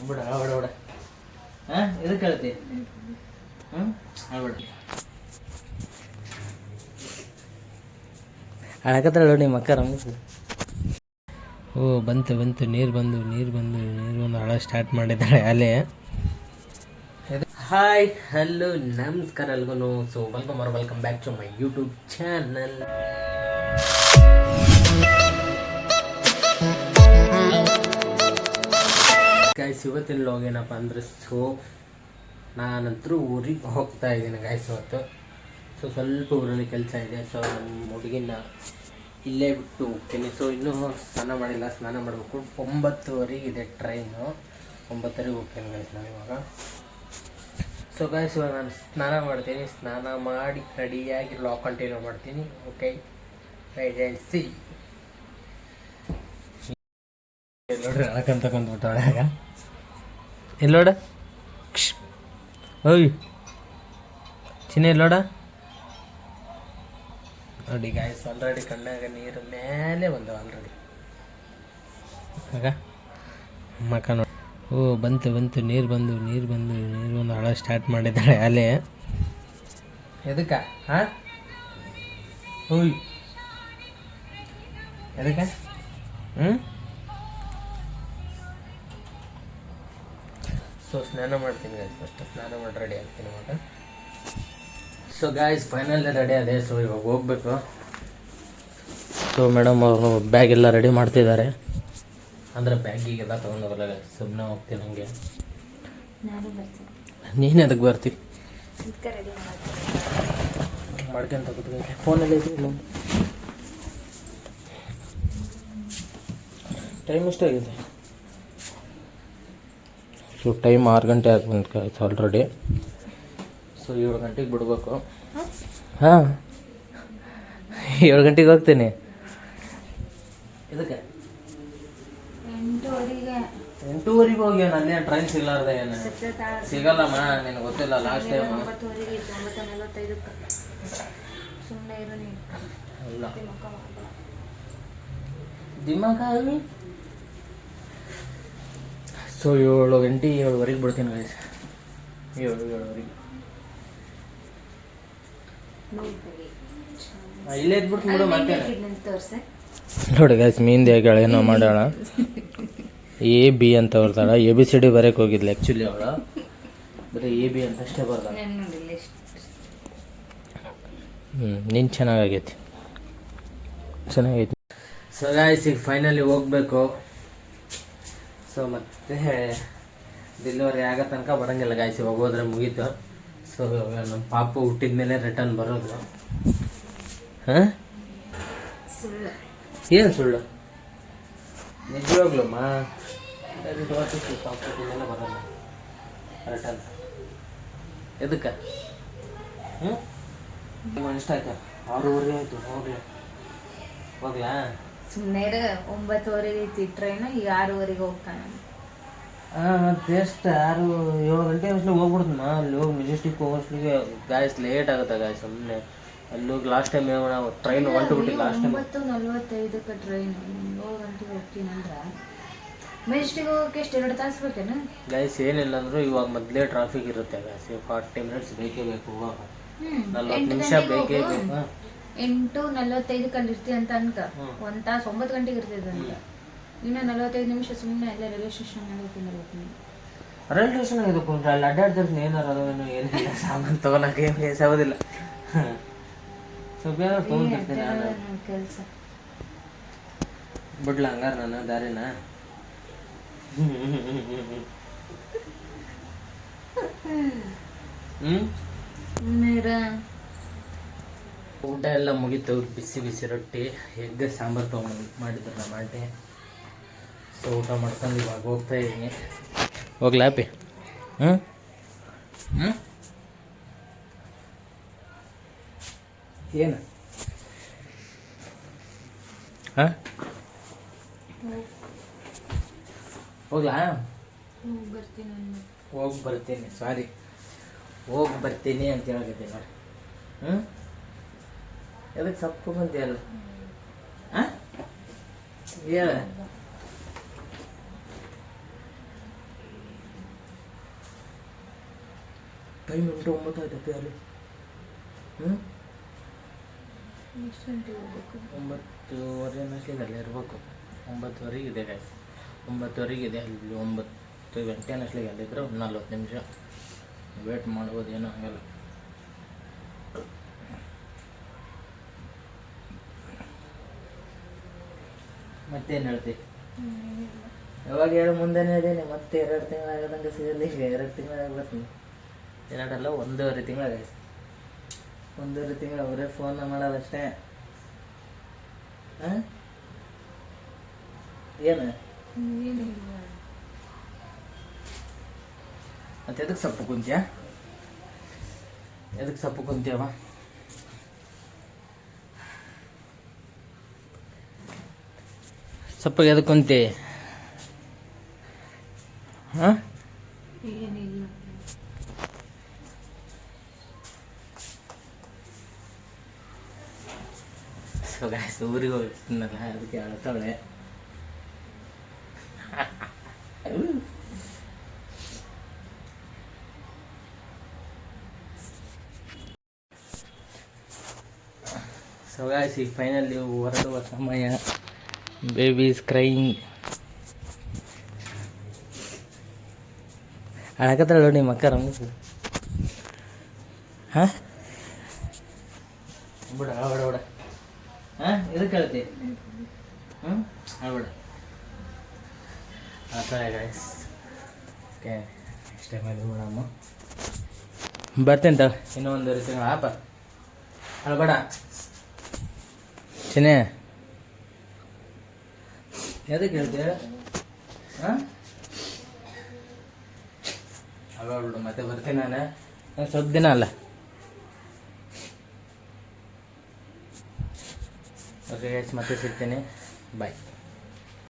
ಬಿಡ ಬಿಡ ಬಿಡ ಎದಕ್ಕೆ ಹೇಳ್ತಿ ಬಿಡ ಅಳಕತ್ರ ನಿಮ್ಮ ಅಕ್ಕ ರಮೇಶ್. ಓ ಬಂತು ಬಂತು ನೀರು ಬಂದು ಅಳ ಸ್ಟಾರ್ಟ್ ಮಾಡಿದ್ದಾಳೆ ಅಲ್ಲೇ. ಹಾಯ್ ಹಲೋ ನಮಸ್ಕಾರ ಎಲ್ಗೂ. So welcome back to my YouTube channel. Guys ಇವತ್ತಿನ ಲಾಗ್ ಏನಪ್ಪ ಅಂದರೆ ನಾನಂತರೂ ಊರಿಗೆ ಹೋಗ್ತಾ ಇದ್ದೀನಿ ಗಾಯ್ಸ್ ಇವತ್ತು. ಸ್ವಲ್ಪ ಊರಲ್ಲಿ ಕೆಲಸ ಇದೆ. ಸೊ ನಮ್ಮ ಹುಡುಗಿನ ಇಲ್ಲೇ ಬಿಟ್ಟು ಹೋಗ್ತೀನಿ. ಸೊ ಇನ್ನೂ ಸ್ನಾನ ಮಾಡಿಲ್ಲ, ಸ್ನಾನ ಮಾಡಬೇಕು. 9:30 ಇದೆ ಟ್ರೈನು. 9:30 ಹೋಗ್ತೀನಿ ಗಾಯ್ಸ್ ನಾನು ಇವಾಗ. ಸೊ ಗಾಯ್ಸ್ ಇವಾಗ ನಾನು ಸ್ನಾನ ಮಾಡ್ತೀನಿ. ಸ್ನಾನ ಮಾಡಿ ರೆಡಿಯಾಗಿ ಲಾಗ್ ಕಂಟಿನ್ಯೂ ಮಾಡ್ತೀನಿ. Okay right and C. ನೋಡ್ರಿ ಅಳಕಂತಕೊಂಡ್ಬಿಟ್ಟವಳೆ ಆಗ. ಎಲ್ಲೋಡ ಓಯ್ ಚಿನ್ನ ಎಲ್ಲೋಡ ನೋಡಿ ಗಾಯ್ಸ್ ಆಲ್ರೆಡಿ ಕಣ್ಣಾಗ ನೀರು ಮೇಲೆ ಬಂದವ ಆಲ್ರೆಡಿ ಆಗ ಮಕ್ಕ ನೋಡಿ. ಓ ಬಂತು ನೀರು ಬಂದು ಅಳ ಸ್ಟಾರ್ಟ್ ಮಾಡಿದ್ದಾಳೆ ಅಲ್ಲೇ. ಎದಕ್ಕ ಓಯ್ ಎದಕ್ಕ ಸೊ ಸ್ನಾನ ಮಾಡ್ತೀನಿ ಗಾಯ್ಸ್. ಫಸ್ಟ್ ಸ್ನಾನ ಮಾಡಿ ರೆಡಿ ಆಗ್ತೀನಿ ಇವಾಗ. ಸೊ ಗಾಯ್ಸ್ ಫೈನಲ್ ರೆಡಿ ಅದೇ. ಸೊ ಇವಾಗ ಹೋಗ್ಬೇಕು. ಸೊ ಮೇಡಮ್ ಅವರು ಬ್ಯಾಗ್ ಎಲ್ಲ ರೆಡಿ ಮಾಡ್ತಿದ್ದಾರೆ. ಅಂದರೆ ಬ್ಯಾಗಿಗೆಲ್ಲ ತೊಗೊಂಡೋಗಲ್ಲ ಗಾಯ್ಸ್, ಸುಮ್ಮನೆ ಹೋಗ್ತೀನಿ ಹಂಗೆ. ನೀನು ಅದಕ್ಕೆ ಬರ್ತಿ ಮಾಡ್ಕೊಂತ ಕೂತ್ಕೊಂಡೆ ಫೋನಲ್ಲಿ ಐತಿ. ಟೈಮ್ ಎಷ್ಟಾಗಿದೆ? ಸೊ ಟೈಮ್ 6 ಗಂಟೆ ಆಗುತ್ತೆ ಆಲ್ರೆಡಿ. ಸೊ 7 ಗಂಟೆಗೆ ಬಿಡಬೇಕು. ಹಾಂ 7 ಗಂಟೆಗೆ ಹೋಗ್ತೀನಿ. ಇದಕ್ಕೆ 8:30 ಹೋಗಿ ಅಲ್ಲೇ ಟ್ರೈನ್ ಸಿಗಲಾರ್ದೆ ಏನು ಸಿಗಲ್ಲಮ್ಮ, ನಿನಗೆ ಗೊತ್ತಿಲ್ಲ. ಲಾಸ್ಟ್ ಟೈಮ್ ಇಲ್ಲ ದಿಮಾಕಾಗಿ. ಸೊ 7 ಗಂಟೆ 7:15 ಬಿಡ್ತೀನಿ ಗಾಯ್ಸ್. 7:30 ಇಲ್ಲೇ ಇದ್ಬಿಡ್ತೀನಿ ಬಿಡು. ಮತ್ತೆ ನೋಡಿ ಗಾಯ್ಸ್ ಮೀನ್ದು ಹೇಗೆ ಏನೋ ಮಾಡೋಣ. AB ಅಂತ ಬರ್ತಾಳ. ABCD ಬರೋಕ್ಕೆ ಹೋಗಿದ್ಲು ಆ್ಯಕ್ಚುಲಿ ಅವಳು. ಬರೀ AB ಅಂತ ಅಷ್ಟೇ ಬರ್ತಾಳ. ನೀನು ಚೆನ್ನಾಗೈತಿ. ಸೊ ಗಾಯ್ಸ್ ಈಗ ಫೈನಲಿ ಹೋಗ್ಬೇಕು. ಸೊ ಮತ್ತೆ ಡೆಲಿವರಿ ಆಗೋ ತನಕ ಬರೋಂಗಿಲ್ಲ ಗಾಯ್ಸ್. ಇವಾಗ ಹೋದ್ರೆ ಮುಗೀತು. ಸೊ ನಮ್ಮ ಪಾಪು ಹುಟ್ಟಿದ ಮೇಲೆ ರಿಟರ್ನ್ ಬರೋದು. ಹಾಂ ಏನು ಸುಳ್ಳು? ನಿಜವಾಗ್ಲಮ್ಮ ಪಾಪು ಹುಟ್ಟಿದ ಮೇಲೆ ಬರೋಲ್ಲ ರಿಟರ್ನ್. ಎದಕ್ಕೆ ಇಷ್ಟ ಆಯ್ತಾ? 6:30 ಆಯಿತು. ಹೋಗ್ಲಾ ಸುಮ್ಮನೆ 9:30 ಐತಿ ಟ್ರೈನ್. ಈಗ 6:00 ಹೋಗ್ತಾನೆ. ಮತ್ತೆ ಎಷ್ಟು 6-7 ಗಂಟೆ ಅಷ್ಟೇ ಹೋಗ್ಬಿಡ್ತಮ್ಮ. ಅಲ್ಲಿ ಹೋಗಿ ಮೆಜೆಸ್ಟಿಕ್ ಹೋಗೋಷ್ಟಿಗೆ ಗಾಯ್ಸ್ ಲೇಟ್ ಆಗುತ್ತೆ ಗಾಯ್ಸ್. ಸುಮ್ಮನೆ ಅಲ್ಲಿ ಹೋಗಿ ಲಾಸ್ಟ್ ಟೈಮ್ ನಾವು ಟ್ರೈನ್ ಹೊಂಟುಬಿಟ್ಟು ಲಾಸ್ಟ್ ಟೈಮ್ 9:45 ಟ್ರೈನ್. 7 ಗಂಟೆಗೆ ಹೋಗ್ತೀನಿ ಅಂದ್ರೆ ಮೆಜೆಸ್ಟಿಕ್ ಹೋಗೋಕೆ ಎಷ್ಟು 2 ತಾಸು ಬೇಕೇನು ಗಾಯ್ಸ್? ಏನಿಲ್ಲ ಅಂದರೂ ಇವಾಗ ಮೊದಲೇ ಟ್ರಾಫಿಕ್ ಇರುತ್ತೆ ಗಾಯ್ಸ್. 40 ಮಿನಿಟ್ಸ್ ಬೇಕೇ ಬೇಕು. 40 ನಿಮಿಷ ಬೇಕೇ ಬೇಕು. 8:45 ಅಲ್ಲಿ ಇರ್ತೀವಿ ಅಂತ ಅನ್ಕ 1 ತಾಸು 9 ಗಂಟೆಗೆ ಇರ್ತದೆ ಅಂತ. ಇನ್ನು 45 ನಿಮಿಷ ಸುಮ್ಮನೆ ಅಲ್ಲೇ ರೈಲ್ವೆ ಸ್ಟೇಷನ್ ಹೋಗ್ತೀನಿ. ರೈಲ್ವೆ ಸ್ಟೇಷನ್ ಇದಕ್ಕೆ ಅಲ್ಲಿ ಅಡ್ಡಾಡ್ತಿರ್ತೀನಿ. ಏನಾರು ಅದೇನು ಏನಿಲ್ಲ, ಸಾಮಾನು ತೊಗೊಳಕ್ಕೆ ಏನು ಕೆಲಸ ಆಗೋದಿಲ್ಲ. ಸ್ವಲ್ಪ ಏನಾರು ತೊಗೊಂಡಿರ್ತೀನಿ ನಾನು ಕೆಲಸ. ಬಿಡ್ಲ ಹಂಗಾರ ನಾನು ದಾರಿನ. ಊಟ ಎಲ್ಲ ಮುಗೀತು. ಬಿಸಿ ರೊಟ್ಟಿ ಎಗ್ ಸಾಂಬಾರು ತೊಗೊಂಡು ಮಾಡಿದ್ರು ನಮ್ಮ ಆಂಟಿ. ಸೊ ಊಟ ಮಾಡ್ಕೊಂಡು ಇವಾಗ ಹೋಗ್ತಾ ಇದ್ದೀನಿ. ಹೋಗ್ಲಾಪಿ? ಏನು ಹಾಂ ಹೋಗ್ಲಾ? ಹೋಗಿ ಬರ್ತೀನಿ. ಸಾರಿ ಹೋಗಿ ಬರ್ತೀನಿ ಅಂತ ಹೇಳಕತ್ತೀನಿ ನೋಡಿ. ಎದಕ್ಕೆ ಸಪ್ಪು ಬಂತೀಯಲ್ಲ? ಹೇಳ ಟೈಮ್ 8:09 ಆಯ್ತಪ್ಪಿ ಅಲ್ಲಿ. ಎಷ್ಟು ಗಂಟೆಗೆ ಹೋಗ್ಬೇಕು? 9:15 ಅನ್ನೋಷ್ಟಿಗೆ ಅಲ್ಲೇ ಇರಬೇಕು. 9:15 ಇದೆ ಗಾಯ್ಸ್, 9:15 ಇದೆ ಅಲ್ಲಿ. 9 ಗಂಟೆ ಅನ್ನೋಷ್ಟಿಗೆ ಅಲ್ಲಿದ್ದರೆ ಒಂದು 40 ನಿಮಿಷ ವೇಟ್ ಮಾಡ್ಬೋದು, ಏನೂ ಆಗಲ್ಲ. ಮತ್ತೇನು ಹೇಳ್ತಿ? ಯಾವಾಗ ಹೇಳು, ಮುಂದೆನೇ ಇದ್ದೀನಿ. ಮತ್ತೆ 2 ತಿಂಗಳಾಗದಂಗೆ ಸಿಗಲಿ. 2 ತಿಂಗಳಾಗ್ಬರ್ತೀನಿ. 2 ಅಲ್ಲ, 1.5 ತಿಂಗಳಾಗೈತೆ. 1.5 ತಿಂಗಳು ಅವರೇ ಫೋನ್ ಮಾಡೋದಷ್ಟೇ. ಹಾಂ, ಏನು ಮತ್ತೆ ಎದಕ್ಕೆ ಸೊಪ್ಪು ಕುಂತ್ಯ? ಎದಕ್ಕೆ ಸೊಪ್ಪು ಕುಂತ್ಯವ? ಸೊಪ್ಪಿಗೆ ಎದಕ್ಕೆ ಕುಂತಿ? ಹಾಂ, ಏನಿಲ್ಲ. ಸೊ ಗಾಯ್ಸ್, ಊರಿಗೆ ಹೋಗ್ತೀನಲ್ಲ ಅದಕ್ಕೆ ಅಳ್ತಾವಳೆ. ಸೊ ಗಾಯ್ಸ್, ಈಗ ಫೈನಲಿ ಹೊರಡುವ ಸಮಯ. Baby is crying. ಅಳಕತ್ತಾಳ ನೋಡಿ ಮಕ್ಕ ರಮೇಶ್. ಹಾಂ, ಬಿಡ ಬಿಡ ಬಿಡ. ಹಾಂ, ಇದಕ್ಕೆ ಹೇಳ್ತಿ? ಹೇಳ್ಬಿಡ. ಆ ಥರ ಗಾಯ್ಸ್. ಓಕೆ, ಇಷ್ಟೇ ಮಾಡಿ ಬಿಡಮ್ಮ. ಬರ್ತೇನೆ ತಗ, ಇನ್ನೂ 1.5 ತಿಂಗಳು ಆಪ. ಹೇಳ್ಬೇಡ ಚಿನ್ನೆ. ಎದಕ್ಕೆ ಹೇಳ್ತೀಯ? ಹಾಂ, ಬಿಡು. ಮತ್ತೆ ಬರ್ತೀನಿ ನಾನು ಸ್ವಲ್ಪ ದಿನ ಅಲ್ಲ. ಓಕೆ ಗೈಸ್, ಮತ್ತೆ ಸಿಗ್ತೀನಿ. ಬಾಯ್.